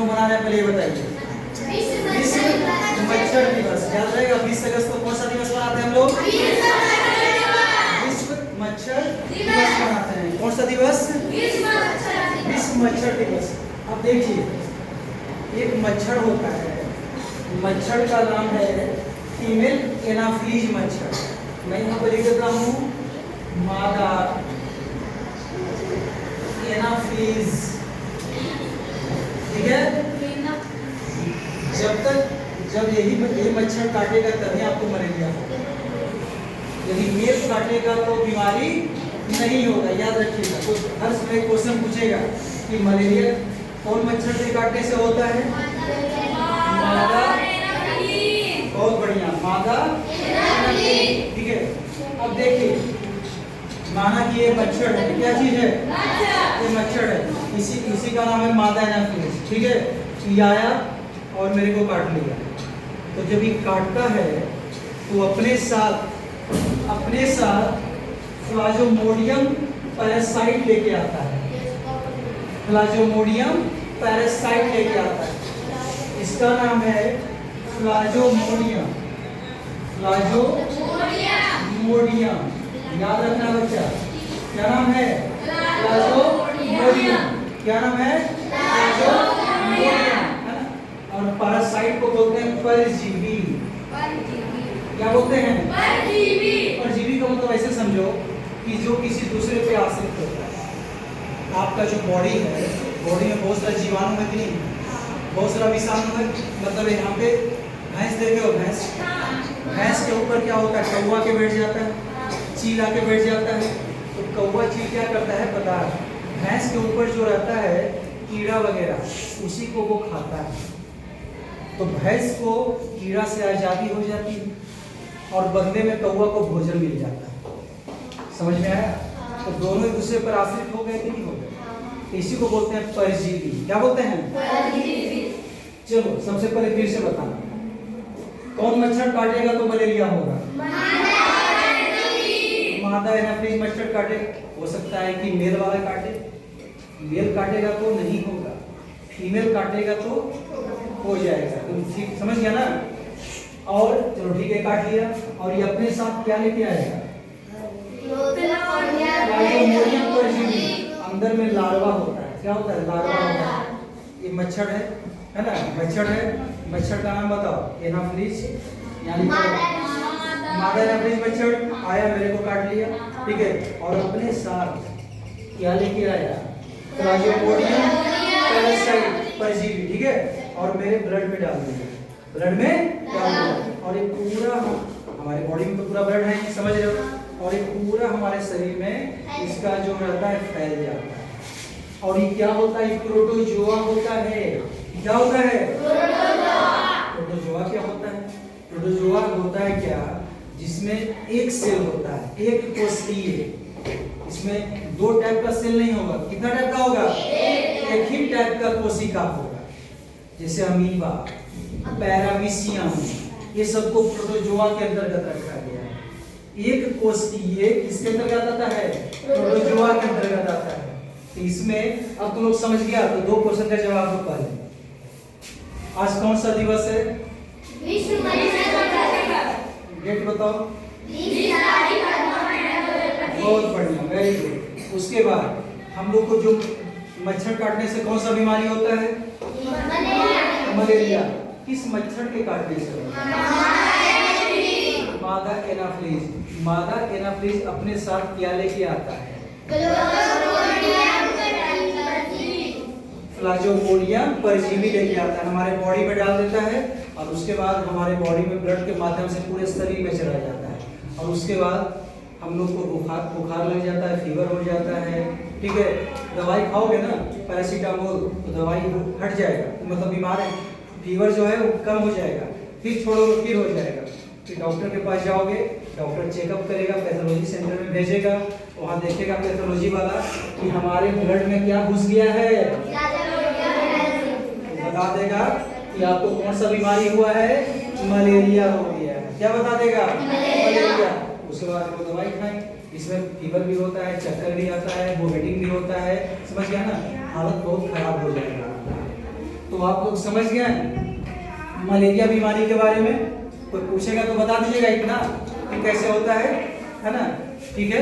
क्यों मना रहे हैं पहले ये बताइए। विश्व मच्छर दिवस याद रहेगा। 20 अगस्त को कौन सा दिवस मनाते हैं हम लोग? विश्व मच्छर दिवस मनाते हैं। कौन सा दिवस? विश्व मच्छर दिवस। अब देखिए एक मच्छर होता है, मच्छर का नाम है फीमेल एनाफिलीज मच्छर। मैं यहाँ पर लिख देता हूँ मादा एनाफिलीज, ठीक है। जब यही मच्छर काटेगा तभी आपको मलेरिया होगा। यदि मेल काटेगा तो बीमारी नहीं होगा, याद रखिएगा। तो हर समय क्वेश्चन पूछेगा कि मलेरिया कौन मच्छर से काटने से होता है? मादा। बहुत बढ़िया, मादा एनाफिलीज, ठीक है। अब देखिए माना कि ये मच्छर है, क्या चीज है? ये मच्छर है, इसी का नाम है मादा एनाफिलीज, ठीक है। ये आया और मेरे को काट लिया। तो जब ये काटता है तो अपने साथ प्लाज्मोडियम पैरासाइट लेके आता है। प्लाज्मोडियम पैरासाइट लेके आता है, इसका नाम है प्लाज्मोडियम। याद रखना बच्चा, क्या नाम है? प्लाज्मोडियम। क्या नाम है? प्लाज्मोडियम, है ना। और पैरासाइट को बोलते हैं परजीवी। क्या बोलते हैं? परजीवी का मतलब ऐसे समझो कि जो किसी दूसरे पे आश्रित होता है। आपका जो बॉडी है, बॉडी में बहुत सारे जीवाणु है कि नहीं? बहुत सारा विषाणु है। मतलब यहाँ पे भैंस देखे हो, भैंस के ऊपर क्या होता है? कौवा के बैठ जाता है, चील आके बैठ जाता है। तो कौवा चील क्या करता है पता है? भैंस के ऊपर जो रहता है कीड़ा वगैरह, उसी को वो खाता है। तो भैंस को कीड़ा से आज़ादी हो जाती है और बदले में कौवा को भोजन मिल जाता है। समझ में आया? तो दोनों एक दूसरे पर आश्रित हो गए कि नहीं हो गए? इसी को बोलते हैं परजीवी। क्या बोलते हैं? चलो सबसे पहले फिर से बताना, कौन मच्छर काटेगा तो मलेरिया होगा? मादा एनाफिलीज मच्छर काटे। हो सकता है कि मेल वाला काटे, मेल काटेगा तो नहीं होगा, फीमेल काटेगा तो हो जाएगा। तुम ठीक समझ गया ना? और चलो ठीक है, काट लिया। और ये अपने साथ क्या लेके आएगा? प्लाज्मोडियम परजीवी। अंदर में लार्वा होता है। क्या होता है? लार्वा होता है। ये मच्छर है ना? मच्छर है। मच्छर का नाम बताओ। एनाफिलीज यानी मादा एनाफिलीज मच्छर आया, मेरे को काट लिया, ठीक है। और अपने साथ क्या लेके आया? प्लाज्मोडियम पैरासाइट परजीवी, ठीक है। और मेरे ब्लड में डाल दिया, ब्लड में डाल दिया। और एक पूरा हमारे बॉडी में तो पूरा ब्लड है, समझ रहे हो? और एक पूरा हमारे शरीर में इसका जो रहता है फैल जाता है। और ये क्या होता है? प्रोटोजोआ होता है। क्या होता है? प्रोटोजोआ क्या होता है? प्रोटोजोआ होता है क्या? जिसमें एक सेल होता है, एक कोशिकीय। इसमें दो टाइप का सेल नहीं होगा। कितना टाइप का होगा? एक ही टाइप का कोशिका होगा। जैसे अमीबा, पैरामीशियम, ये सबको प्रोटोजोआ के अंतर्गत रखा गया है। एक कोशिकीय किसके अंतर्गत आता है? प्रोटोजोआ के अंतर्गत आता है। तो इसमें अब तुम लोग समझ गया। तो दो क्वेश्चन का जवाब दो पहले। आज कौन सा दिवस है? डेट बताओ। बहुत बढ़िया, वेरी गुड। उसके बाद हम लोग को जो मच्छर काटने से कौन सा बीमारी होता है? मलेरिया। किस मच्छर के काटने से होता है? मादा एनाफिलीज। मादा एनाफिलीज अपने साथ क्या लेके आता है? प्लाज्मोडियम परजीवी लेके आता है, हमारे बॉडी में डाल देता है। और उसके बाद हमारे बॉडी में ब्लड के माध्यम से पूरे शरीर में चला जाता है। और उसके बाद हम लोग को बुखार लग जाता है, फीवर हो जाता है, ठीक है। दवाई खाओगे ना पैरासीटामोल, तो दवाई हट जाएगा, मतलब बीमार है, फीवर जो है वो कम हो जाएगा। फिर छोड़ोगे फिर हो जाएगा। फिर डॉक्टर के पास जाओगे, डॉक्टर चेकअप करेगा, पैथोलॉजी सेंटर में भेजेगा, वहाँ देखेगा पैथोलॉजी वाला कि हमारे ब्लड में क्या घुस गया है, बता देगा कि आपको कौन सा बीमारी हुआ है, मलेरिया हो गया है। क्या बता देगा? मलेरिया। उसके बाद वो दवाई खाएं। इसमें फीवर भी होता है, चक्कर भी आता है, वोमिटिंग भी होता है, समझ गया ना? हालत बहुत खराब हो जाएगा। तो आप लोग समझ गए मलेरिया बीमारी के बारे में। कोई पूछेगा तो बता दीजिएगा इतना कि कैसे होता है ना। ठीक है।